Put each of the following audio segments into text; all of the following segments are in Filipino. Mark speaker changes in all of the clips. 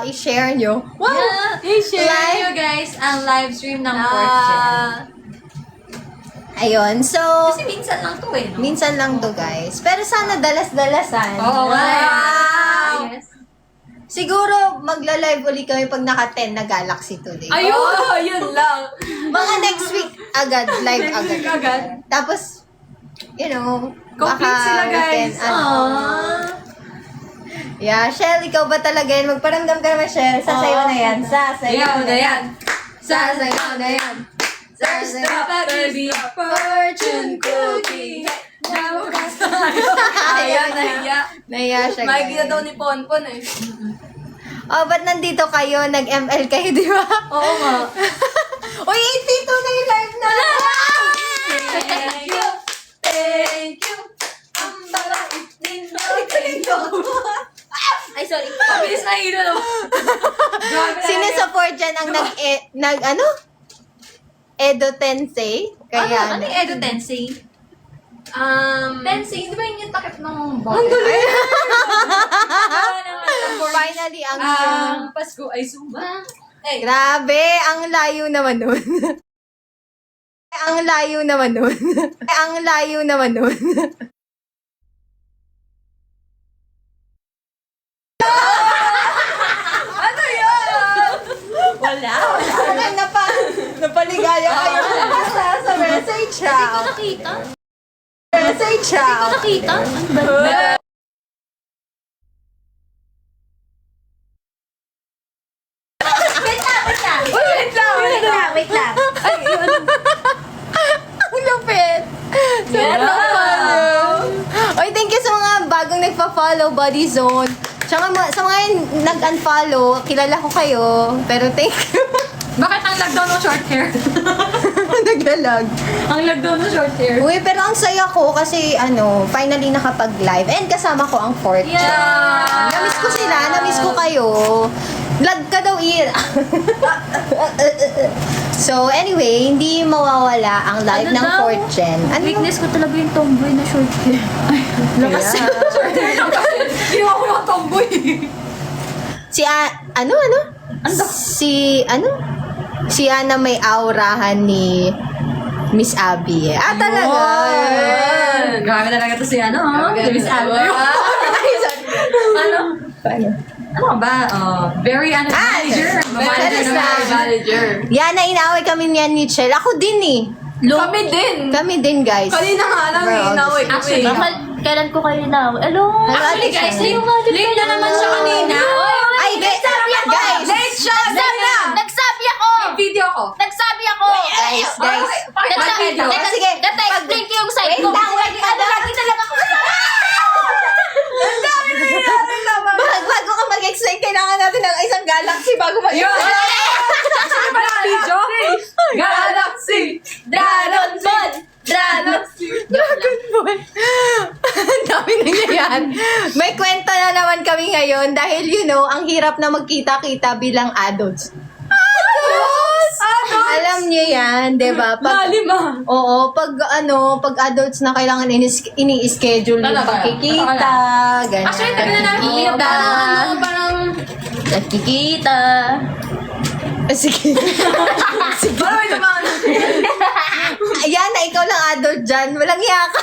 Speaker 1: I-share nyo.
Speaker 2: Wow! Yeah, i-share nyo guys ang live stream ng Fortune.
Speaker 1: Ayun, so...
Speaker 2: Kasi minsan lang to eh, no?
Speaker 1: Minsan lang to, guys. Pero sana dalas-dalasan.
Speaker 2: Oh, wow! Yes.
Speaker 1: Siguro, magla-live ulit kami pag naka-10 na Galaxy today.
Speaker 2: Ayun! Yun lang.
Speaker 1: Mga next week agad, live agad. Tapos, you know,
Speaker 2: Complete sila guys.
Speaker 1: Yeah, Shell, ikaw ba talaga yan? Magparamdam ka naman, Shell. Sasayaw na yan. Sasayaw na yan. Sasayaw na yan.
Speaker 2: Strawberry fortune cookie. Ayan, nahiya.
Speaker 1: Nahiya siya, guys.
Speaker 2: Makikita daw ni Ponpon eh.
Speaker 1: Oh, ba't nandito kayo? Nag-ML kayo, di ba?
Speaker 2: Oo nga.
Speaker 1: Uy, 82 na yung live na!
Speaker 2: Thank you. Thank you. Ang balait ninyo. Ay, sorry. Mabilis na hilo no.
Speaker 1: Sinusupport dyan ang ano? Edo Tensei. Kaya,
Speaker 2: Ano yung Edo Tensei? Tensei, di ba yun yung takip ng ball?
Speaker 1: Finally, ang...
Speaker 2: Pasko ay sumba.
Speaker 1: Grabe, ang layo naman nun. Ang layo naman nun. Ang layo naman nun.
Speaker 2: Ano yun? Wala.
Speaker 1: Napaligaya kayo. Sa message siya.
Speaker 2: Nakita?
Speaker 1: Message siya.
Speaker 2: Nakita? Ano ba?
Speaker 1: Wait lang. Ang lupit. Oy, thank you sa mga bagong nagpa-follow, Body Zone. Tsaka sa mga nag-unfollow, kilala ko kayo. Pero thank you.
Speaker 2: Bakit ang lockdown ng short hair?
Speaker 1: Naglalag.
Speaker 2: Ang lockdown ng short hair?
Speaker 1: Uy, pero ang saya ko kasi finally nakapag-live. And kasama ko ang Fortune.
Speaker 2: Yeah!
Speaker 1: Namiss ko sila, namiss ko kayo. Vlog ka daw, Ir. So, anyway, hindi mawawala ang live ng Fortune.
Speaker 2: Weakness ko talaga yung tomboy na short hair. Ay,
Speaker 1: Lakas.
Speaker 2: short hair lang kasi. Ginawa ko yung tomboy.
Speaker 1: Si Ana may aurahan ni Miss Abby. Talaga.
Speaker 2: Grabe talaga to si Miss Abby.
Speaker 1: Paano?
Speaker 2: Ano ba? Very manager. Manager.
Speaker 1: Yan, inaaway kami niyan ni Chel. Ako din eh. Kami din, guys.
Speaker 3: Kanina nga lang
Speaker 1: Bro,
Speaker 3: inaaway ko
Speaker 2: Actually,
Speaker 4: Kailan ko kayo na? Hello?
Speaker 2: Actually, guys, late na naman siya kanina.
Speaker 1: Ay, guys!
Speaker 3: Late siya!
Speaker 4: Nagsabi ako!
Speaker 2: Video ko.
Speaker 4: Nagsabi ako!
Speaker 1: Guys. Sige.
Speaker 4: Explain ko yung side ko.
Speaker 1: Lagi talaga ako. Bago ka mag-explain, kailangan natin ng isang galaxy bago mag-explain.
Speaker 2: Ano ba ang video? Galaxy!
Speaker 4: Dragon Ball!
Speaker 1: Dragon Ball. Ang dami nangyayari. May kwento na naman kami ngayon dahil ang hirap na magkita-kita bilang adults. Alam niyo yan, 'di ba? Oo, pag adults na kailangan ini-schedule yung
Speaker 2: Talaga.
Speaker 1: pagkikita, ganyan.
Speaker 2: Actually, tagal na namin pinapanood. Parang
Speaker 4: Nagkikita!
Speaker 1: Sige.
Speaker 3: Parang may naman.
Speaker 1: Ayan na, ikaw lang adult dyan. Walang yaka.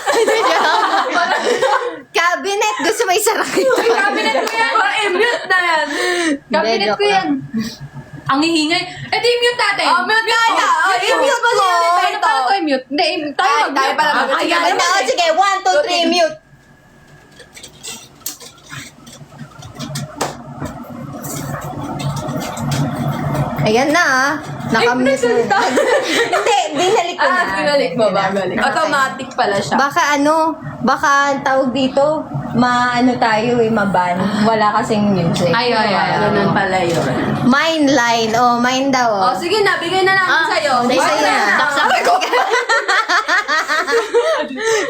Speaker 1: Cabinet, gusto mo isara kita.
Speaker 2: cabinet ko yan.
Speaker 3: I-mute na yan.
Speaker 2: Cabinet ko yan. Ang hihingay. Eh, di mute natin.
Speaker 3: Mute tayo. I-mute mo siya ulit
Speaker 2: Paano to i-mute? Hindi, tayo mag-mute.
Speaker 3: tayo pala mag-mute.
Speaker 1: Ayan, sige, 1, 2, 3, mute. Ayan na, nakamute na. Hindi, binalik ko na.
Speaker 3: Binalik mo ba? Automatic pala siya.
Speaker 1: Baka ang tawag dito, tayo maban. Wala kasing music.
Speaker 2: Ay.
Speaker 3: Ganun pala yun.
Speaker 1: Mine line. Mine daw.
Speaker 3: Sige na, bigay na namin sa'yo.
Speaker 1: Sa'yo na.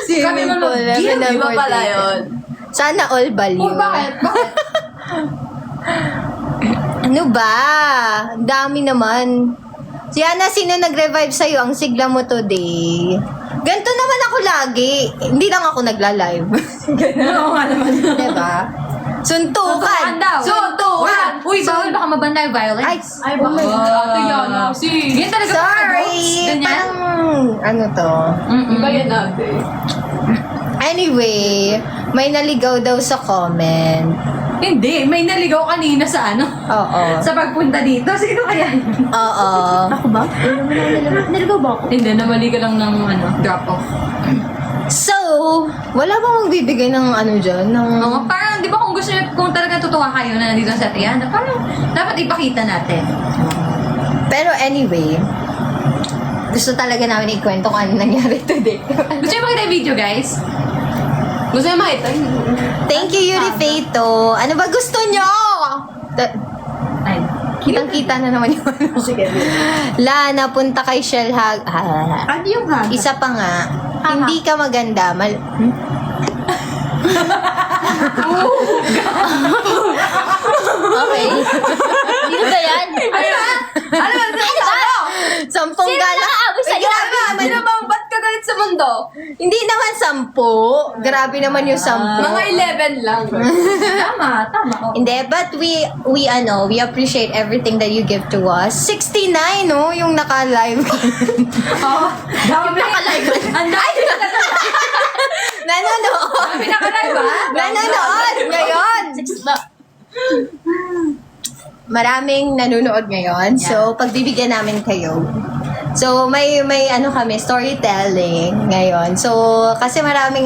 Speaker 1: Swimming pool.
Speaker 3: Iba pala yun.
Speaker 1: Sana all value.
Speaker 2: Bakit?
Speaker 1: Ano ba? Dami naman. Si Ana, sino nag-revive sa'yo? Ang sigla mo today. Ganito naman ako lagi. Hindi lang ako nagla-live.
Speaker 2: Oo nga naman.
Speaker 1: Diba? Suntukan.
Speaker 2: Suntukan daw.
Speaker 1: Suntukan.
Speaker 2: baka mabantay violence.
Speaker 3: Ay, bakit? Ate Yana, kasi.
Speaker 2: Yan talaga mga adults.
Speaker 1: Sorry!
Speaker 2: Ganyan.
Speaker 1: Parang, ano to?
Speaker 3: Iba yan ate.
Speaker 1: Anyway, may naligaw daw sa comment.
Speaker 2: Hindi, may naligaw kanina sa ano.
Speaker 1: Oo.
Speaker 2: Sa pagpunta dito. Sino kaya?
Speaker 1: Oo.
Speaker 4: Ako ba? Naligaw ba ako?
Speaker 2: Hindi, namali ka lang ng drop off.
Speaker 1: So, wala bang magbibigay ng ano dyan? Ng...
Speaker 2: Oo, parang, di ba kung gusto niyo, kung talaga tutuwa kayo na nandito sa Triana, parang dapat ipakita natin.
Speaker 1: Pero anyway, gusto talaga namin ikwento kung ano nangyari today.
Speaker 2: Gusto niyo makita yung video, guys?
Speaker 3: Gusto niyo makita?
Speaker 1: Thank you, Yuri Feito. Ano ba gusto nyo?
Speaker 2: Ay.
Speaker 1: Kitang-kita na naman yung ano.
Speaker 3: Sige.
Speaker 1: La, napunta kay Shellhag.
Speaker 3: Ano yung haga?
Speaker 1: Isa pa nga, hindi ka maganda.
Speaker 4: Okay. Sino ba yan?
Speaker 3: Ano ba?
Speaker 1: Sampung
Speaker 4: Sino
Speaker 1: gala.
Speaker 4: nakaaway sa'yo?
Speaker 3: Ano bang ba't ka galit sa mundo?
Speaker 1: Hindi naman 10. Grabe naman yung 10.
Speaker 3: Mga 11 lang.
Speaker 2: Tama. Oh.
Speaker 1: Hindi, but we appreciate everything that you give to us. 69, no? Yung naka-live.
Speaker 2: Oh, dami. Ang dami.
Speaker 1: Nanonood.
Speaker 2: Dami nakalive, ha?
Speaker 1: Nanonood ngayon. Maraming nanonood ngayon. So, pagbibigyan namin kayo. So, may ano kami, storytelling ngayon. So, kasi maraming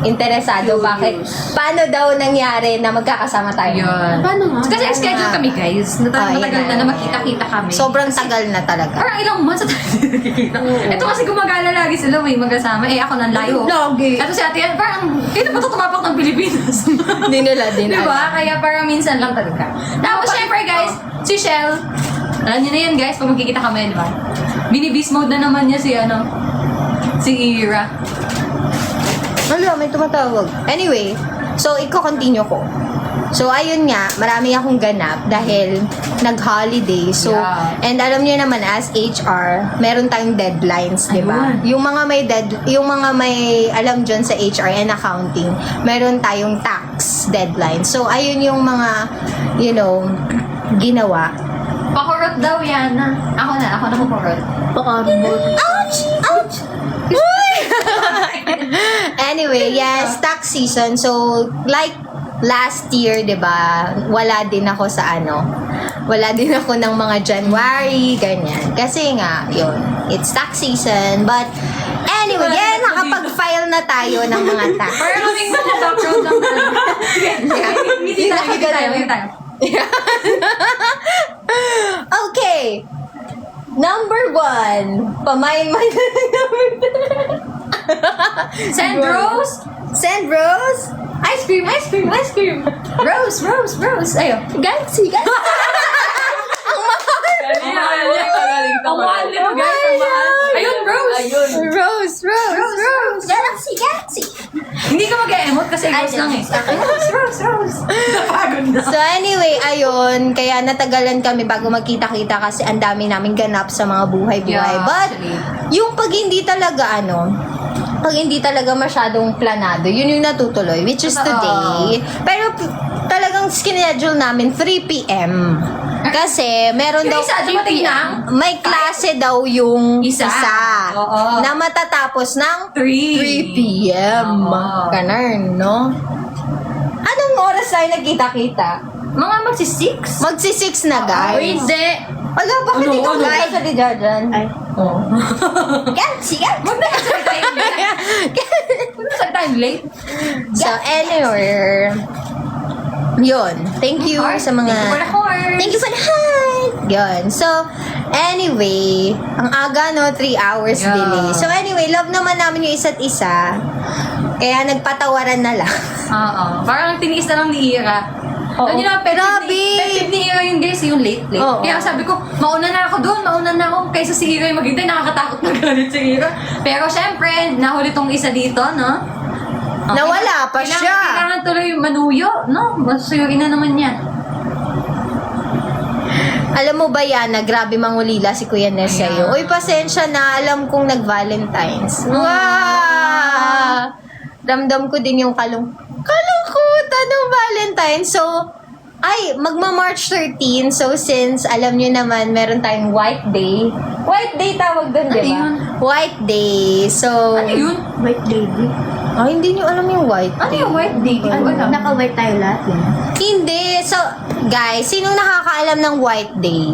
Speaker 1: interesado. Bakit? Paano daw nangyari na magkakasama tayo?
Speaker 2: Yun.
Speaker 3: Paano nga?
Speaker 2: Kasi schedule kami, guys. Matagal
Speaker 1: yun
Speaker 2: na na makita-kita kami.
Speaker 1: Sobrang tagal na talaga.
Speaker 2: Parang ilang months na tayo nakikita. Ito kasi gumagala lagi sila, may magkasama. Eh, ako nang layo.
Speaker 3: Lagi.
Speaker 2: Ito si ate, parang, kaya ba ito tumapak ng Pilipinas?
Speaker 1: Hindi nila din.
Speaker 2: Diba? Kaya parang minsan lang talaga. Tapos, syempre, guys, si Shell, alam niyo na yan, guys, pag magkikita kami, di ba? Binibis mode na naman niya si Ira.
Speaker 1: Wala, may tumatawag. Anyway, so, iko-continue ko. So, ayun nga, marami akong ganap dahil nag-holiday. So,
Speaker 2: Yeah.
Speaker 1: and alam niyo naman, as HR, meron tayong deadlines, di ba?
Speaker 2: Ayun.
Speaker 1: Yung mga may alam dyan sa HR and accounting, meron tayong tax deadline. So, ayun yung mga, ginawa.
Speaker 2: Pakurot daw yan. Ako na kukurot.
Speaker 1: Ouch! Ouch! Uy! Anyway, yes, tax season. So, like last year, 'di ba? Wala din ako sa Wala din ako ng mga January, ganyan. Kasi nga, yun, it's tax season. But, anyway, yeah, nakapag-file na tayo ng mga tax.
Speaker 2: Parang kaming mga background lang. Hindi tayo.
Speaker 1: Okay. Number 1. Pamaymay na
Speaker 2: Send Rose.
Speaker 1: Send Rose.
Speaker 2: Ice cream. Rose. Ayo.
Speaker 4: Galaxy.
Speaker 1: Ang mahal.
Speaker 2: Ang mahal nito, guys. Ang mahal. Ayun, Rose.
Speaker 1: Rose.
Speaker 4: Galaxy.
Speaker 2: Hindi ka mag-emote kasi Rose lang eh. Rose. Napagod na.
Speaker 1: So anyway, ayun, kaya natagalan kami bago magkita-kita kasi ang dami namin ganap sa mga buhay-buhay.
Speaker 2: Yeah,
Speaker 1: But,
Speaker 2: actually.
Speaker 1: yung pag hindi talaga masyadong planado, yun yung natutuloy, which is
Speaker 2: Totoo.
Speaker 1: today. Pero talagang schedule namin 3 p.m. Kasi meron
Speaker 2: Yung
Speaker 1: daw
Speaker 2: isa, dumating na?
Speaker 1: may klase daw yung
Speaker 2: Isa. Oo.
Speaker 1: na matatapos ng
Speaker 2: 3
Speaker 1: p.m.
Speaker 2: Oo.
Speaker 1: Ganun, no? Anong oras tayo nagkita-kita?
Speaker 2: Mga magsi-6.
Speaker 1: Magsi-6 na, guys.
Speaker 4: Hindi.
Speaker 1: Wala, bakit
Speaker 2: Ano,
Speaker 1: ikaw
Speaker 2: ano?
Speaker 1: guys? Sa Jordan? Ay.
Speaker 2: Oh.
Speaker 1: Galaxy.
Speaker 2: Huwag na kasi tayong late. Huwag na tayong late.
Speaker 1: So, anyway, yun. Thank you sa mga...
Speaker 2: Thank you for the heart.
Speaker 1: Thank you for the heart! Yun. So, anyway, ang aga, no? 3 hours
Speaker 2: Yeah.
Speaker 1: delay. So, anyway, love naman namin yung isa't isa. Kaya nagpatawaran na lang.
Speaker 2: Oo. Parang tiniis na lang ni Ira.
Speaker 1: Oo.
Speaker 2: Ano na,
Speaker 1: Grabe.
Speaker 2: pet ni Ira yung guys, yung late.
Speaker 1: Oo.
Speaker 2: Kaya sabi ko, mauna na ako doon, kaysa si Ira yung maghintay, nakakatakot na galit si Ira. Pero syempre, nahuli tong isa dito, no?
Speaker 1: Nawala pa siya.
Speaker 2: Kailangan tuloy manuyo, no? Masuyuin na naman yan.
Speaker 1: Alam mo ba yan, na grabe mangulila si Kuya Ness sa'yo? Uy, pasensya na. Alam kong nag-Valentine's. Wow! Ramdam ko din yung kalungkutan ng Valentine's. So, Ay, magma-March 13. So, since alam nyo naman, meron tayong White Day. White Day tawag doon, di ba?
Speaker 2: yun?
Speaker 1: White Day. So,
Speaker 2: Ano yun?
Speaker 4: White lady.
Speaker 1: ay, hindi nyo alam yung White
Speaker 2: Ano
Speaker 1: Day.
Speaker 2: yung white day? Hindi ko alam.
Speaker 4: Naka-white tayo lahat yun.
Speaker 1: Hindi. So, guys, sinong nakakaalam ng White Day?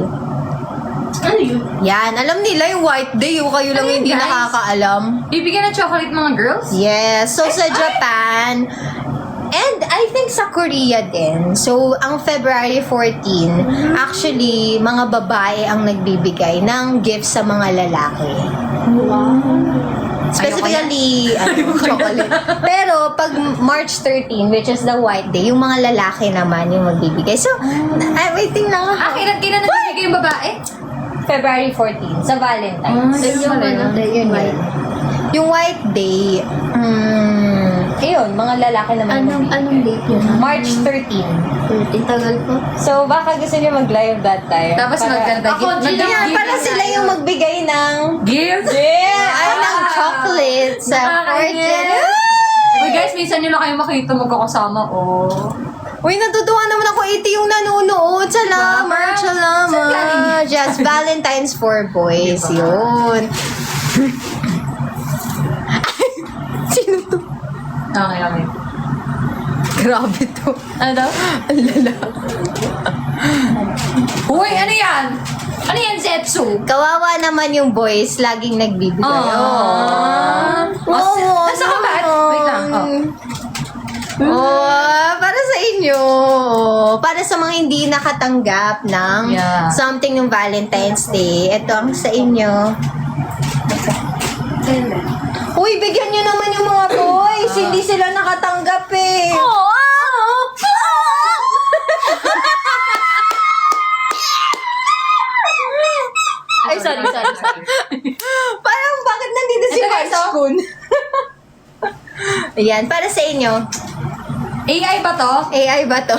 Speaker 3: Ano yun?
Speaker 1: Yan, alam nila yung White Day. Yung kayo lang
Speaker 2: Ano yun,
Speaker 1: hindi
Speaker 2: guys?
Speaker 1: nakakaalam.
Speaker 2: Bibigyan ng chocolate mga girls?
Speaker 1: Yes. So, sa Japan, and I think sa Korea din. So, ang February 14, actually, mga babae ang nagbibigay ng gifts sa mga lalaki. Specifically, chocolate. Pero, pag March 13, which is the White Day, yung mga lalaki naman yung magbibigay. So, waiting lang ako.
Speaker 2: Kailan nagbibigay yung babae?
Speaker 1: February 14, sa Valentine's.
Speaker 2: Yung ano?
Speaker 1: Yun yun. Yung White Day, ayun, mga lalaki naman
Speaker 4: Anong
Speaker 1: magbibigay.
Speaker 4: date yun?
Speaker 1: March 13.
Speaker 4: Tagal po.
Speaker 1: So, baka gusto niyo mag-live that time.
Speaker 2: Tapos magkanta.
Speaker 1: Yeah, para sila yung magbigay ng...
Speaker 2: Gift?
Speaker 1: Ay, ng chocolate sa
Speaker 2: Nakakainis.
Speaker 1: fortune.
Speaker 2: Uy guys, minsan nyo lang kayo makita magkakasama, oh.
Speaker 1: Uy, natutuwa naman ako. 80 yung nanonood. Salamat, salamat. Just Valentine's for boys.
Speaker 2: Diba?
Speaker 1: Yun. Sino to?
Speaker 2: Okay.
Speaker 1: Grabe to.
Speaker 2: Ano daw?
Speaker 1: Ang lala.
Speaker 2: Uy, ano yan? Ano yan, Zetsu?
Speaker 1: Kawawa naman yung boys. Laging nagbibigay.
Speaker 2: Aww.
Speaker 1: Oo.
Speaker 2: Nasa ka ba? Wait lang.
Speaker 1: Oh, para sa inyo. Para sa mga hindi nakatanggap ng
Speaker 2: Yeah.
Speaker 1: something ng Valentine's Day. Ito ang sa inyo. Uy, bigyan nyo naman yung mga boys. Hindi sila nakatanggap eh.
Speaker 4: Ay, sorry.
Speaker 1: Parang bakit nandito si
Speaker 2: Ito, guys,
Speaker 1: March Kun? Ayan, para sa inyo.
Speaker 2: AI ba to?
Speaker 1: AI ba to?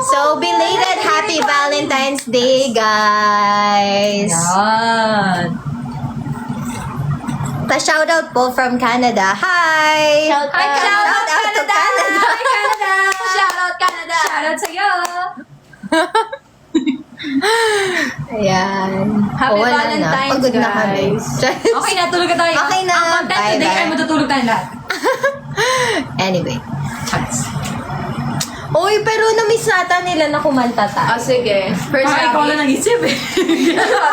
Speaker 1: So, belated Happy Valentine's Day, guys.
Speaker 2: Yan.
Speaker 1: Shoutout po from Canada. Hi!
Speaker 4: Shout
Speaker 2: Hi,
Speaker 4: out.
Speaker 2: shout out
Speaker 1: to Canada.
Speaker 2: Hi, Canada!
Speaker 3: Shoutout Canada!
Speaker 2: Shoutout sa'yo!
Speaker 1: Ayan.
Speaker 3: Happy
Speaker 1: wala
Speaker 3: Valentine's,
Speaker 1: Pagod na kami.
Speaker 2: Okay na, tulog na tayo.
Speaker 1: Okay na.
Speaker 2: Ang content today
Speaker 1: Bye-bye.
Speaker 2: ay matutulog tayo lahat.
Speaker 1: Anyway. Uy, pero na-miss nata nila na kumanta tayo.
Speaker 3: Sige. First
Speaker 2: Parang ikaw lang nag-isip eh.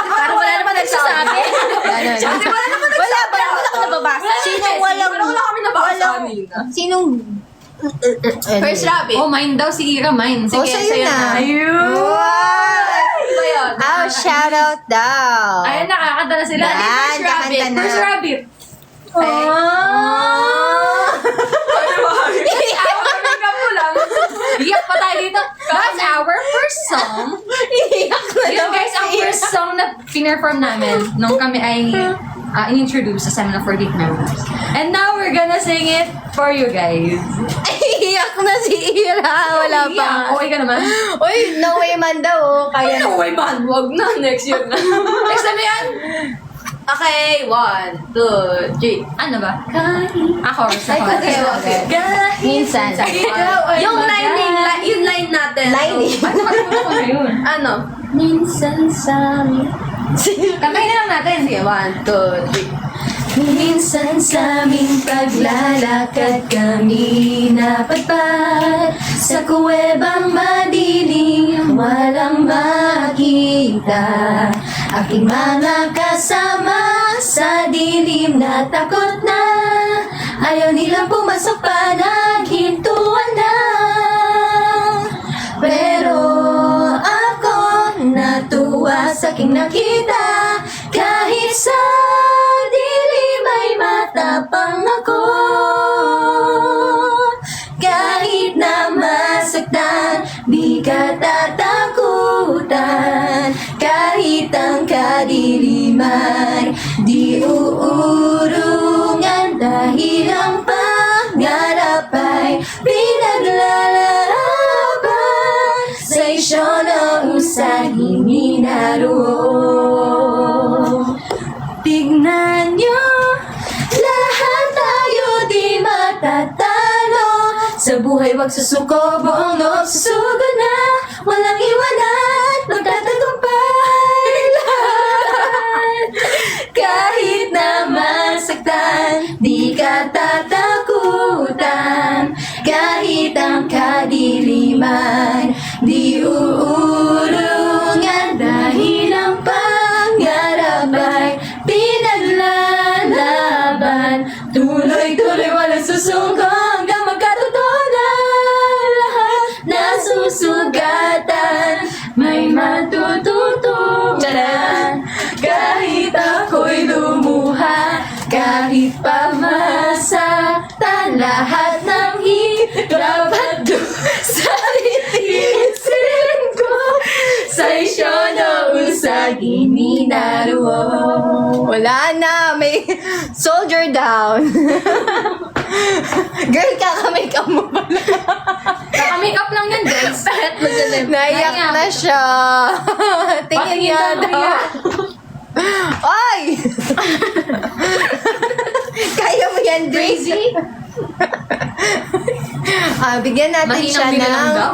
Speaker 3: Parang wala naman nagsasabi.
Speaker 1: Ganun.
Speaker 3: Sabi, wala naman nagsasabi.
Speaker 1: Wala ba?
Speaker 3: Wala ko nababasa.
Speaker 1: Sinong walang...
Speaker 3: Wala kami nabasa
Speaker 1: walang-
Speaker 3: kanina.
Speaker 1: Sinong...
Speaker 3: First rabbit.
Speaker 2: Oh, mine daw si Ira, mine.
Speaker 1: Oh, sa'yo na.
Speaker 2: Ayun!
Speaker 3: Ano ba yun?
Speaker 1: Oh, shoutout daw.
Speaker 2: Ayun, nakakanta na sila.
Speaker 1: Yan,
Speaker 2: First rabbit.
Speaker 1: kakanta na.
Speaker 2: First rabbit.
Speaker 3: Kami ka po lang.
Speaker 2: Iyak pa tayo dito. That's our first song.
Speaker 1: Iiyak na
Speaker 2: Yun guys, ang first song na pinerform namin nung kami ay in-introduce sa Seminar for Deep Memories. And now we're gonna sing it for you guys.
Speaker 1: Iiyak na si Ira. Wala pa.
Speaker 2: Yeah, okay ka naman?
Speaker 1: Uy, no way man daw. Oh. Kaya
Speaker 2: No way man!
Speaker 3: Wag na, next year na.
Speaker 2: Next time yan!
Speaker 3: Okay, 1, 2, 3.
Speaker 2: Ano ba? Ako, sa
Speaker 1: okay, okay. Minsan.
Speaker 3: Yung line natin.
Speaker 1: Lining.
Speaker 2: Ano na yun?
Speaker 3: Ano?
Speaker 4: Minsan sa amin.
Speaker 2: Kantahin na lang natin.
Speaker 3: Sige, 1, 2, 3.
Speaker 2: Minsan sa aming paglalakad kami napadpad sa kuwebang madilim walang makita. Aking mga kasama sa dilim na takot na ayaw nilang pumasok pa naghintuan na. Pero ako natuwa sa aking nakita kahit sa dilim ay matapang ako. Kahit na masaktan, di ka tatakutan. Kahit ang kadiliman, di uurungan. Dahil ang pangarap ay pinaglalaban sa isyo noong sa naroon. Tignan nyo, lahat tayo di matatalo sa buhay. buhay wag susuko, buong loob susugo na, walang iwanan, magtatagumpay lahat. Kahit na masaktan, di ka tatakutan. Kahit ang kadiliman, di uurungan. Dahil ang pangarap ay pinaglalaban. Tuloy-tuloy walang susuko hanggang magkatotoo na lahat na susugatan. May matututunan kahit ako'y lumuha, kahit pa masaktan lahat ng hirap at sa iisip ko. Sa isyo na usagi ni naruo.
Speaker 1: Wala na, may soldier down. Girl, kakamake-up mo pala.
Speaker 2: Kaka-makeup lang yan, guys.
Speaker 1: Naiyak na siya. Tingin niya daw. Oy! Kaya mo yan, Daisy? Bigyan natin siya
Speaker 2: Mahinang bigyan lang
Speaker 1: ng...
Speaker 2: daw.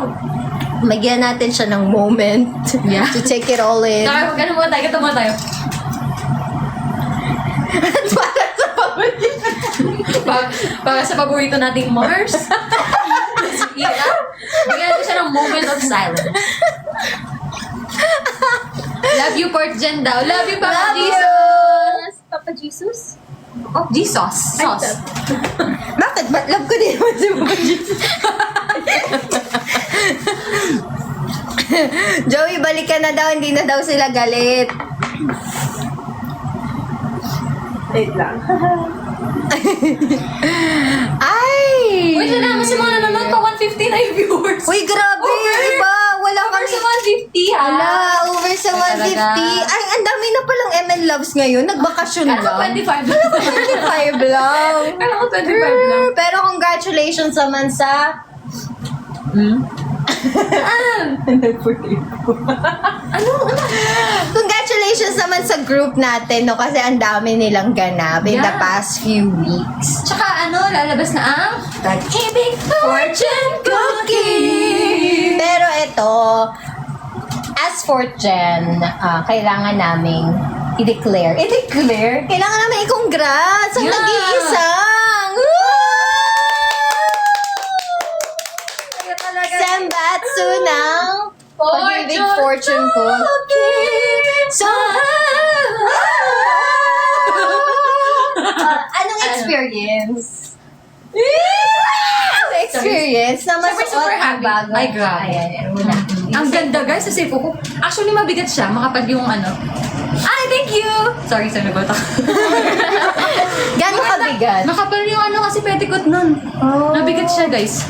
Speaker 1: Bigyan natin siya ng moment
Speaker 2: Yeah.
Speaker 1: to take it all in.
Speaker 2: Saka, ganun muna tayo, katawa tayo.
Speaker 1: Para sa paborito.
Speaker 2: Para sa paborito nating Mars. Ira, bigyan natin siya ng moment of silence. Love you, Port Jen daw. Love you, Papa
Speaker 1: Love you.
Speaker 2: Jesus.
Speaker 4: Papa Jesus?
Speaker 2: Oh, Jesus. Sauce.
Speaker 1: Bakit? Love ko din naman si Papa Jesus. Joey, balik ka na daw. Hindi na daw sila galit.
Speaker 3: Wait lang.
Speaker 1: Ay!
Speaker 2: Uy, salamat sa mga nanonood pa. 150 na yung viewers.
Speaker 1: Uy, grabe!
Speaker 2: Over.
Speaker 1: Iba! Wala
Speaker 2: Over
Speaker 1: kami.
Speaker 2: sa 150, ha?
Speaker 1: Wala, over sa
Speaker 2: Ay,
Speaker 1: 150.
Speaker 2: talaga.
Speaker 1: Ay, ang dami na palang ML Loves ngayon. Nagbakasyon
Speaker 2: Kala ko
Speaker 1: lang.
Speaker 2: 25
Speaker 1: 25 lang.
Speaker 2: Kala ko 25 lang.
Speaker 1: Pero congratulations naman sa... Congratulations naman sa group natin, no? Kasi ang dami nilang ganap in the
Speaker 2: Yeah.
Speaker 1: past few weeks.
Speaker 2: Tsaka lalabas na ang Pag-ibig Fortune Cookie!
Speaker 1: Pero ito, as Fortune, kailangan naming i-declare. I-declare? Kailangan namin i-congrats ang
Speaker 2: Yeah.
Speaker 1: nag-iisang! Senbatsu ng Pag-ibig Fortune Cookie. So, anong experience? Experience na
Speaker 2: Super, super
Speaker 1: masuot ang
Speaker 2: happy.
Speaker 1: bago.
Speaker 2: Ay, grabe.
Speaker 1: Ayan, wala.
Speaker 2: Ang ganda, guys, sa safe ko. Actually, mabigat siya. Makapag yung ano. Ay, thank you! Sorry, nagot ako.
Speaker 1: Gano'ng kabigat?
Speaker 2: Makapal yung ano kasi petticoat nun.
Speaker 1: Oh.
Speaker 2: Nabigat siya, guys.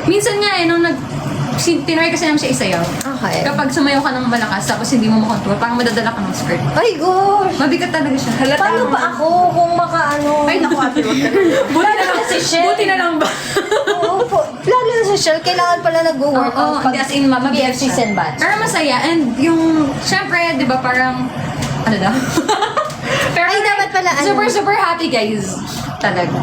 Speaker 2: Minsan nga nung tinry kasi namin siya isayaw.
Speaker 1: Okay.
Speaker 2: Kapag sumayaw ka ng malakas tapos hindi mo makontrol, parang madadala ka ng skirt.
Speaker 1: Ay, gosh!
Speaker 2: Mabigat talaga siya.
Speaker 1: Paano ba ako kung makaano?
Speaker 3: Ay, naku, ate, huwag ka na.
Speaker 2: Buti na lang,
Speaker 1: si Shell.
Speaker 2: buti na lang ba?
Speaker 1: Oo po. Lalo na sa Shell, kailangan pala nag-workout.
Speaker 2: Oo, hindi as in mabigat
Speaker 1: BFC
Speaker 2: siya.
Speaker 1: Senbatsu.
Speaker 2: Pero masaya. And yung, syempre, di ba parang, ano daw? Pero
Speaker 1: Ay, dapat pala, ano?
Speaker 2: super, super happy, guys. Talaga.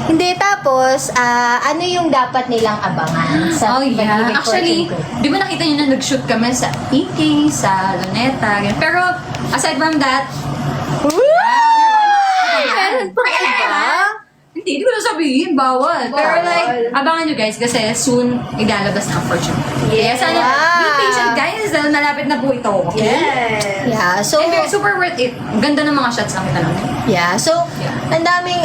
Speaker 1: Hindi, tapos, ano yung dapat nilang abangan sa
Speaker 2: Oh, yeah.
Speaker 1: Pag-ibig
Speaker 2: Actually,
Speaker 1: Fortune Cookie?
Speaker 2: di ba nakita niyo na nag-shoot kami sa EK, sa Luneta, ganyan. Pero, aside from that,
Speaker 1: Meron pa iba?
Speaker 2: hindi ko na sabihin, bawal. Pero like, abangan nyo guys, kasi soon, ilalabas na ang Fortune. Yes, ano, be patient guys, dahil malapit na po ito. Okay?
Speaker 3: Yes.
Speaker 1: Yeah, so,
Speaker 2: And very super worth it. Ganda ng mga shots nakita namin.
Speaker 1: yeah, so,
Speaker 2: Yeah.
Speaker 1: ang daming,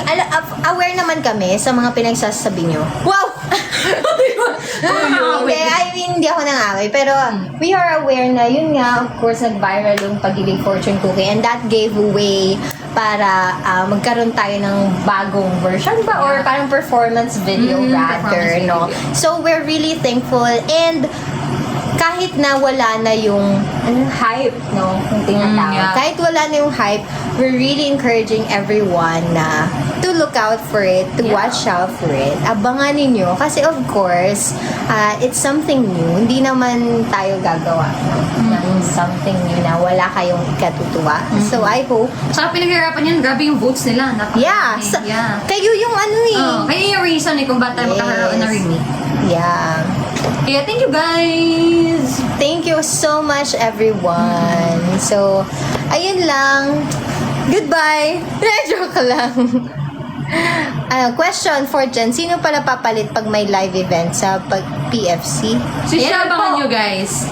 Speaker 1: aware naman kami sa mga pinagsasabi nyo. Wow! Hindi, I mean, hindi ako nang-away. Pero, we are aware na, yun nga, of course, nag-viral yung Pag-ibig Fortune Cookie. And that gave way para magkaroon tayo ng bagong version ba? Or parang performance video rather,
Speaker 2: performance
Speaker 1: no?
Speaker 2: video.
Speaker 1: So, we're really thankful. And, kahit na wala na yung hype, no? Kung tinatawag.
Speaker 2: Yeah.
Speaker 1: Kahit wala na yung hype, we're really encouraging everyone na to look out for it, to watch out for it. Abangan ninyo. Kasi of course, it's something new. Hindi naman tayo gagawa ng something new na wala kayong ikatutuwa. So, I hope,
Speaker 2: Saka pinaghirapan yan, grabe yung votes nila.
Speaker 1: yeah, kayo yung ano eh.
Speaker 2: Kaya yung reason kung ba't tayo magkakaroon ng remake.
Speaker 1: Yeah.
Speaker 2: Kaya thank you guys!
Speaker 1: Thank you so much, everyone. So, ayun lang. Goodbye. Joke lang. Question for Jen. Sino pala papalit pag may live event sa PFC?
Speaker 2: Si
Speaker 4: Ayan
Speaker 2: Shell,
Speaker 4: po.
Speaker 2: abangan nyo guys.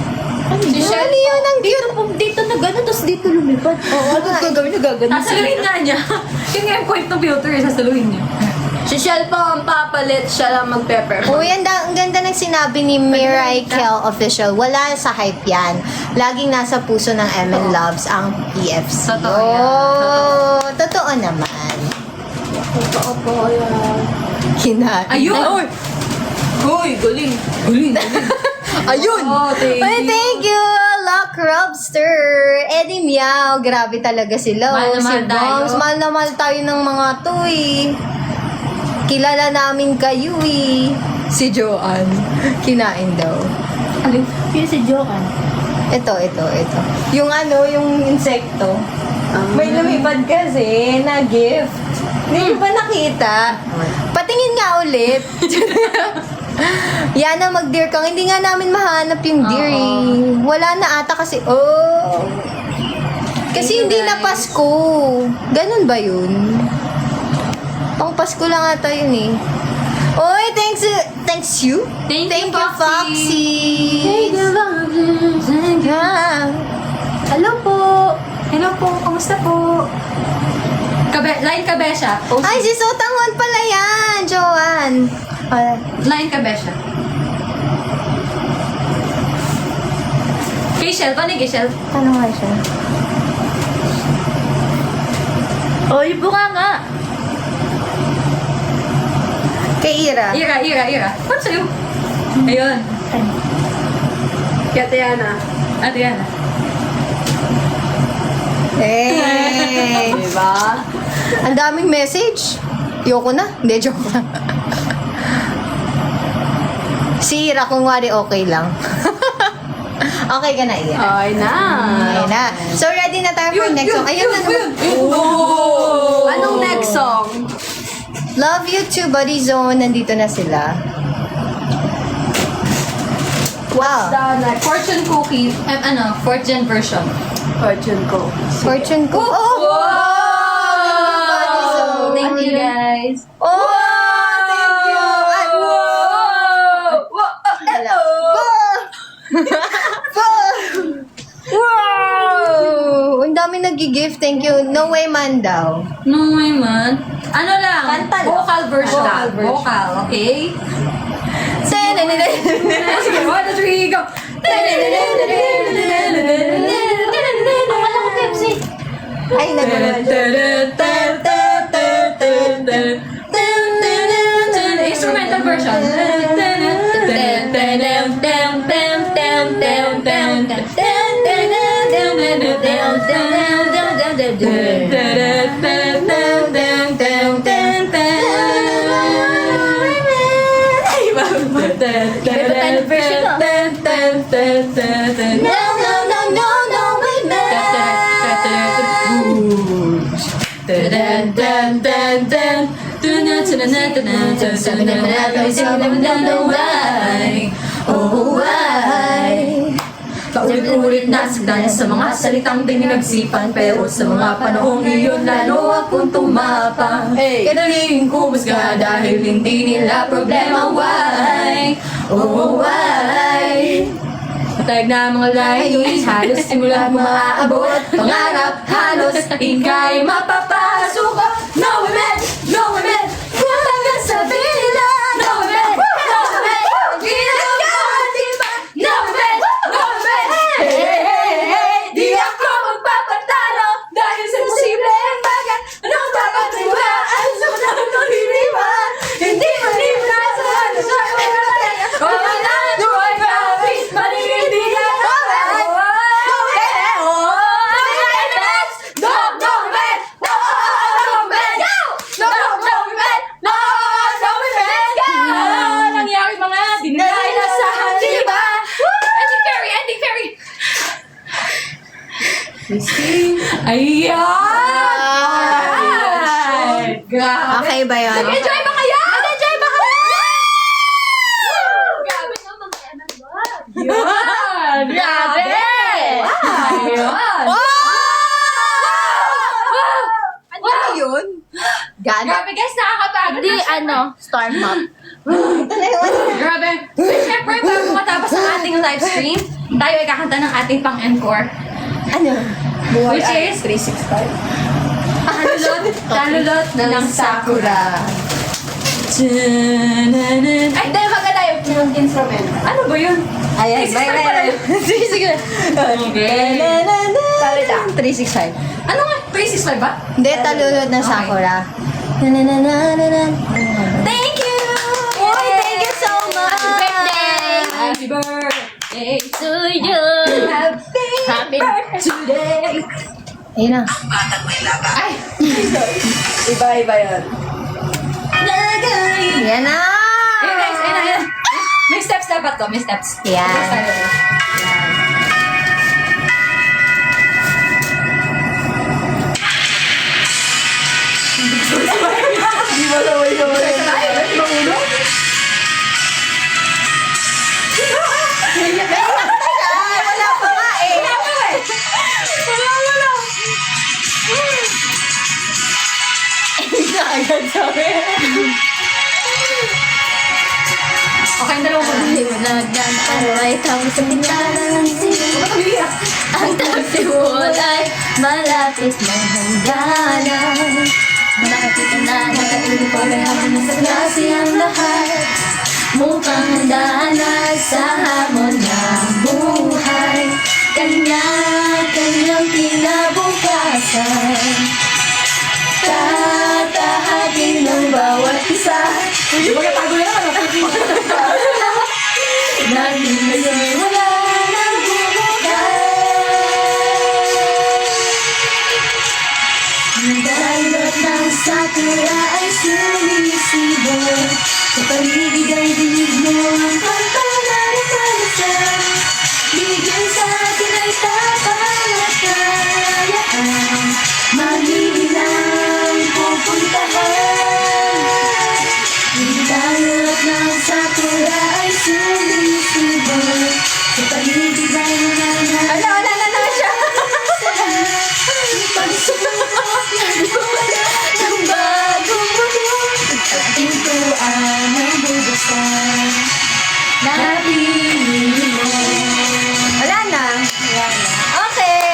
Speaker 1: Si Shell yun ang
Speaker 4: Dito, dito na gano'n, tapos dito lumipad. Oo, ano gagawin na gagawin?
Speaker 2: Sasaluhin nga niya. Yun nga yung point ng filter, sasaluhin niya.
Speaker 4: Si Shell po ang papalit, siya lang magpe-perform.
Speaker 1: Uy, ang ganda ng sinabi ni Mirai Kel Official. Wala sa hype yan. Laging nasa puso ng MN Loves ang PFC.
Speaker 2: Totoo yan.
Speaker 1: Oh, totoo naman.
Speaker 4: Totoo po yan.
Speaker 1: Kinain.
Speaker 2: Ayun!
Speaker 4: Uy, galing.
Speaker 1: Ayun!
Speaker 2: Oh, thank
Speaker 1: Ay,
Speaker 2: you.
Speaker 1: thank you! Lock Robster! Eddie Meow! Grabe talaga sila.
Speaker 2: Mahal na
Speaker 1: Si
Speaker 2: mahal tayo.
Speaker 1: Bombs, mahal na mahal tayo ng mga to eh. Kilala namin kayo eh. Si Joanne. Kinain daw.
Speaker 4: Alin? Sino si Jokan?
Speaker 1: Ito. Yung ano, yung insekto. May lumipad kasi na gift. Hindi ko pa nakita. Patingin nga ulit. Yana, mag-deer kang. Hindi nga namin mahanap yung deer eh. Wala na ata kasi. Oh. Kasi
Speaker 2: you,
Speaker 1: hindi na
Speaker 2: guys.
Speaker 1: Pasko. Ganun ba yun? Pang Pasko lang ata yun eh. Oy, thanks you.
Speaker 2: Thank you,
Speaker 1: Foxy.
Speaker 2: Foxy.
Speaker 1: Yeah.
Speaker 4: Hello po.
Speaker 2: Hello po, kamusta po? Line Kabesha.
Speaker 1: Ay, si Sotangon pala yan, Joanne.
Speaker 2: Line Kabesha. Kay Shell, panig kay Shell.
Speaker 1: Ano nga siya?
Speaker 4: Oy, bunga nga.
Speaker 1: Kay Ira.
Speaker 2: Ira. Ano sa'yo? Ayun.
Speaker 3: Kaya Tiana.
Speaker 2: Ate yan.
Speaker 1: Hey!
Speaker 3: Diba?
Speaker 1: Ang daming message. Yoko na. Hindi, joke lang. Si Ira, kung wari okay lang. Okay ka na, Ira.
Speaker 3: Okay na.
Speaker 1: Okay na. So, ready na tayo for next song. Ayun na naman.
Speaker 3: Oh! Anong next song?
Speaker 1: Love You Too, Body Zone. Nandito na sila. Wow.
Speaker 3: The next
Speaker 2: Fortune cookie. Fourth gen version.
Speaker 3: fortune ko.
Speaker 1: Fortune ko. Oh! Body Zone.
Speaker 2: Thank you guys.
Speaker 1: Oh! Thank you! Ay, Hello. Wow! Ang dami nag-gift. Thank you. No way man daw.
Speaker 2: No way man. Ano lang?
Speaker 1: Kanta lang.
Speaker 2: Vocal version.
Speaker 1: Vocal version.
Speaker 2: Vocal, okay? Sige, 1, 2, 3, go!
Speaker 4: Akala ko Pepsi.
Speaker 1: Ay, nagulad.
Speaker 2: Instrumental version.
Speaker 1: No, wait,
Speaker 2: Oh, why? Paulit-ulit nasagdan sa mga salitang di nagsipan, pero sa mga panahong iyon lalo akong tumapang.
Speaker 3: Hey.
Speaker 2: Kadaling kumusga dahil hindi nila problema. Why? Oh, why? Patag na mga layunin, halos simula maaabot. Pangarap halos ika'y mapapasok. No women, no women, hanggang sa villa. No women, no women, ginagawa diba? No women, no women, hey, hey, hey, hey. Di ako magpapatalo dahil sa posibleng bagay. Anong dapat iwaan sa mga kaliliwan? Hindi manimula sa ano sa mga kung wala joy, promise, maninindigan ako. No women, no women, no women, no women, no women, no women. Ayan! Alright! Grabe!
Speaker 1: Okay ba yun?
Speaker 2: Enjoy ba kayo?
Speaker 1: Enjoy ba kayo?
Speaker 4: Grabe naman kaya naman.
Speaker 2: Yan! Grabe! Ayan!
Speaker 1: Ano yun? Gano?
Speaker 2: Grabe guys, nakakapagod.
Speaker 4: Hindi, storm up.
Speaker 2: Grabe. So, syempre, bago matapos ang ating live stream, tayo ay kakanta ng ating pang-encore.
Speaker 1: Ano?
Speaker 2: Which is
Speaker 3: 365.
Speaker 2: Talulot ng Sakura. Ay,
Speaker 3: Hindi, maganda yung instrument.
Speaker 2: ano ba yun?
Speaker 1: Ayan,
Speaker 2: Ay, sister pala yun.
Speaker 1: Sige.
Speaker 2: Okay.
Speaker 3: Salita.
Speaker 1: 365.
Speaker 2: Ano nga? 365 ba?
Speaker 1: Hindi, talulod ng Sakura.
Speaker 2: Thank you!
Speaker 1: Oy, thank you so much!
Speaker 2: Happy birthday
Speaker 4: To you.
Speaker 2: Happy birthday!
Speaker 1: Ayun na.
Speaker 2: Ay!
Speaker 3: Iba-iba yun.
Speaker 1: Yan na!
Speaker 2: Ayun guys, ayun. May steps dapat to, may steps.
Speaker 1: Yan.
Speaker 2: Steps tayo.
Speaker 3: Hindi mo naman yung
Speaker 2: Magulo?
Speaker 1: Wala pa nga eh. Agad sabi.
Speaker 2: Okay, dalawa mo na.
Speaker 4: Aray kami sa bintana ng siya. Ang tagsiwalay, malapit ng hangganan. Nakakita na, nakatulog ko rin habang nasa klase ang lahat. Mukhang handa na sa hamon ng buhay. Kanya-kanyang kinabukasan. Tatahatin ng bawat isa.
Speaker 2: Hindi mo natago yan, ano?
Speaker 4: Nagsisimula ng bumuhay. Nagdalot ng sakura ay sumisibol. Sa paligid ay dinig mo ang pagpapalalasan. Bigyan sa atin ay tapangatayaan. Magiging pupuntahan. Nagdalot ng sakura ay sumisibol. Sa paligid ay nananay.
Speaker 1: Wala na siya.
Speaker 4: Pagsulok nagwala ng bagong mundo. At pintuan ng bubuksan. Napili mo.
Speaker 1: Wala na. Okay.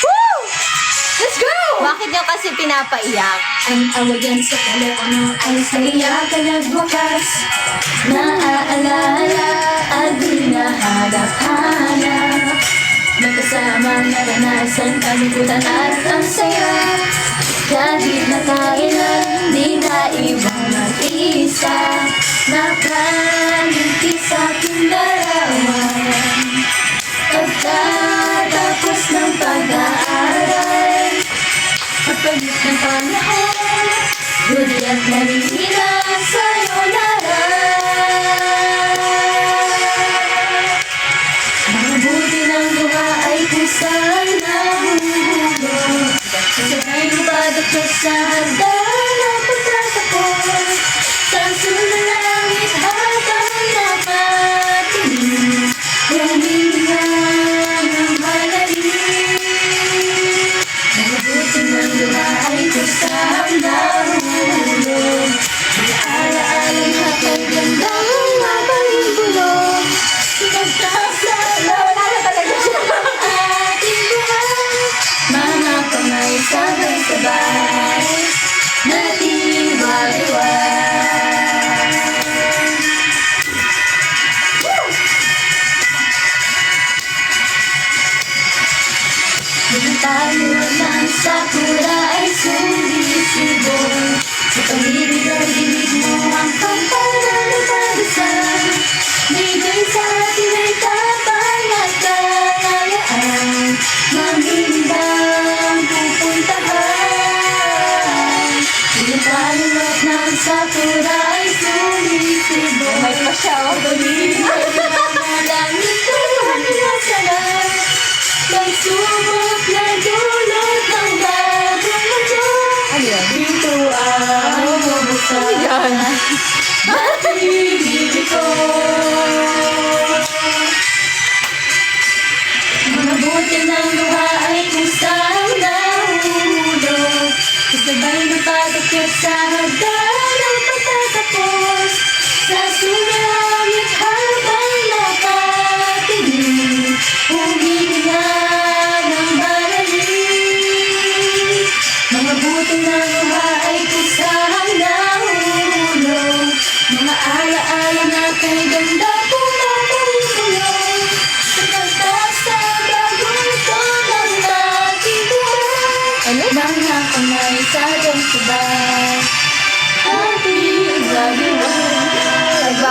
Speaker 1: Woo!
Speaker 2: Let's go!
Speaker 1: Bakit nyo kasi pinapaiyak?
Speaker 4: Ang awayan sa telepono ay saya ka nagwakas. Naaalala at hinahanap-hanap. Magkasamang naranasan, kalikutan at ang saya. Kahit na kailan, di na ibang mag-isa. Nakalingki sa aking larawan. Pagkatapos ng pag-aaral, pagpalit ng panahon, huli at nalihilan sa'yo lahat. Mabuti ng luha ay kung saan nahuhulog. Kasabay lubad at sa hagdan ang pagtatapos. Sa sunod na langit habang napatingin, huminga ng malalim. Mabuti ng luha ay kung saan nahulog. Alaala na kay gandang mapalimbulog. Nagkasala na talaga siya ang ating buhay. Mga kamay sabay-sabay, natiwaliway. Tayo ng sakura ay sumisibol. Sa paligid ay dinig mo ang kampanan ng pag-asal. Bigay sa atin ay tapang at kalayaan. Magindang pupuntahan. Pinapalulot ng sakura ay sumisibol.
Speaker 2: May pa siya, oh.
Speaker 4: Sa paligid ay langit ay pagkasalan.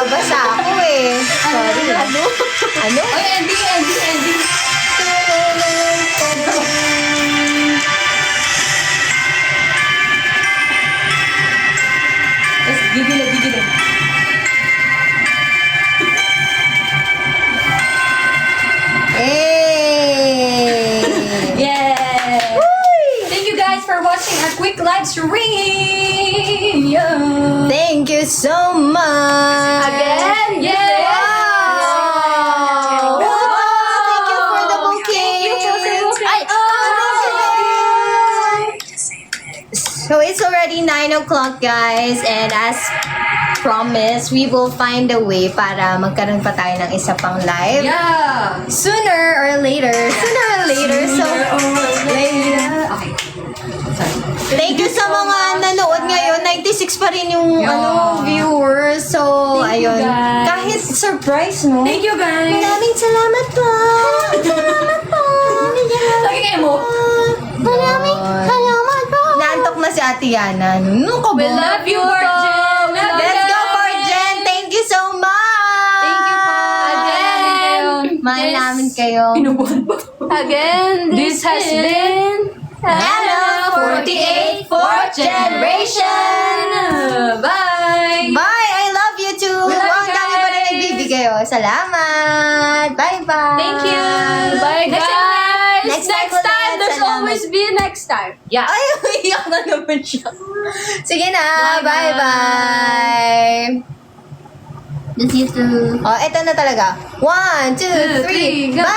Speaker 1: Nagbabasa ako eh. Sorry. Ano? Ano?
Speaker 2: Oy, ending. Yes, gigil.
Speaker 1: Hey!
Speaker 2: Yeah! Thank you guys for watching our quick live stream! Yeah!
Speaker 1: Thank you so much!
Speaker 2: Again! Yeah!
Speaker 1: Wow! Thank you for the bouquet!
Speaker 2: Ay!
Speaker 1: So it's already 9 o'clock, guys, and as promised, we will find a way para magkaroon pa tayo ng isa pang live.
Speaker 2: Yeah!
Speaker 1: Sooner or later. So,
Speaker 2: Okay.
Speaker 1: thank you sa mga nanood ngayon. 96 pa rin yung
Speaker 2: Yeah.
Speaker 1: viewers. So,
Speaker 2: Thank you,
Speaker 1: ayun.
Speaker 2: guys.
Speaker 1: Kahit surprise, no?
Speaker 2: Thank you guys!
Speaker 1: Maraming salamat po. Salamat po.
Speaker 2: Lagi kayo mo!
Speaker 1: Maraming salamat po. Naantok na si Ate Yana. Nung ko
Speaker 2: We love you, Virgin!
Speaker 1: Let's go, Virgin! Thank you so much!
Speaker 2: Thank you po!
Speaker 4: Again.
Speaker 1: Mahal namin kayo.
Speaker 2: Pinubuhan ba?
Speaker 4: Again, this has been
Speaker 1: Hello, 48 4th generation!
Speaker 2: Bye!
Speaker 1: Bye! I love you too!
Speaker 2: We love
Speaker 1: Wow,
Speaker 2: you
Speaker 1: ang dami pa rin
Speaker 2: guys.
Speaker 1: nagbibigay. Oh. Salamat! Bye-bye!
Speaker 4: Thank you. Bye,
Speaker 2: Next
Speaker 4: guys.
Speaker 1: Next
Speaker 4: Next
Speaker 1: time
Speaker 4: time,
Speaker 1: ulit.
Speaker 4: there's
Speaker 1: Salamat.
Speaker 4: always be next time.
Speaker 2: Yeah!
Speaker 1: Ay, umiyak na naman siya. Sige na,
Speaker 2: Bye-bye.
Speaker 1: bye-bye!
Speaker 4: Just you too.
Speaker 1: Oh, eto na talaga. 1, 2, 3,
Speaker 2: go.
Speaker 1: bye!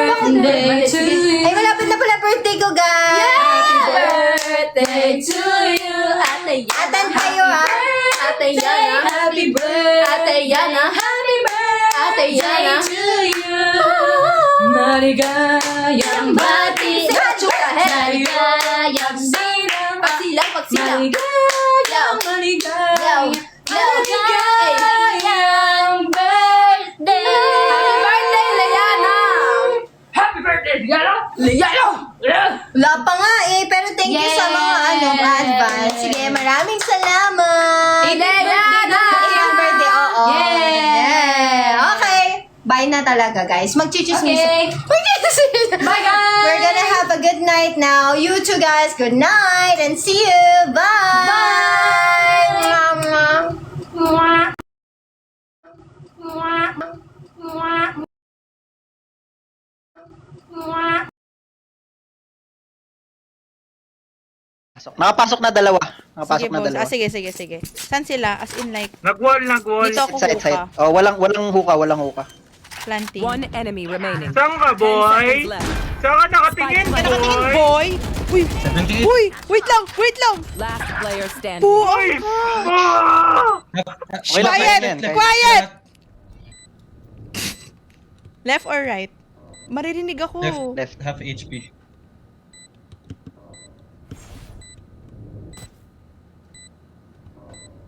Speaker 2: Happy birthday to you!
Speaker 1: Ay, malapit na pala birthday ko, guys!
Speaker 2: Happy birthday to you! Ate Yana!
Speaker 1: Atan kayo, ha?
Speaker 4: Ate Yana.
Speaker 2: Happy birthday!
Speaker 4: Ate Yana.
Speaker 2: Happy birthday
Speaker 4: Ate Yana.
Speaker 2: to you! Maligayang
Speaker 4: Bati.
Speaker 2: Maligayang silang
Speaker 4: Pagsilang.
Speaker 2: Maligayang
Speaker 4: Maligayang birthday. Happy birthday, Leana.
Speaker 2: Happy birthday, Liano!
Speaker 1: Wala pa nga eh, pero thank you sa mga
Speaker 4: Yes.
Speaker 1: advance. Sige, maraming salamat!
Speaker 4: Leana.
Speaker 1: Happy birthday, oo.
Speaker 2: Yeah.
Speaker 1: Okay. Bye na talaga, guys. Magchichismis.
Speaker 2: Okay.
Speaker 1: Magchichismis.
Speaker 2: Bye, guys!
Speaker 1: We're gonna have a good night now. You two guys, good night and see you. Bye! Bye!
Speaker 5: Nakapasok na dalawa. Nakapasok
Speaker 6: Sige,
Speaker 5: na
Speaker 6: boss.
Speaker 5: dalawa.
Speaker 6: Sige. Saan sila? As in like,
Speaker 7: Nag-wall.
Speaker 6: dito ako
Speaker 5: Side, side.
Speaker 6: buka.
Speaker 5: Oh, walang huka.
Speaker 6: Planting.
Speaker 8: One enemy remaining.
Speaker 7: Saan ka,
Speaker 8: 10
Speaker 7: boy?
Speaker 8: seconds left.
Speaker 7: Saan ka nakatingin,
Speaker 6: Ka nakatingin,
Speaker 7: boy?
Speaker 6: boy! Uy! Wait lang!
Speaker 8: Last player standing.
Speaker 7: Boy! Ah!
Speaker 5: Okay lang,
Speaker 6: Quiet!
Speaker 5: kaya yan, kaya-
Speaker 6: Quiet! Left or right? Maririnig ako.
Speaker 5: Left.
Speaker 9: Half HP.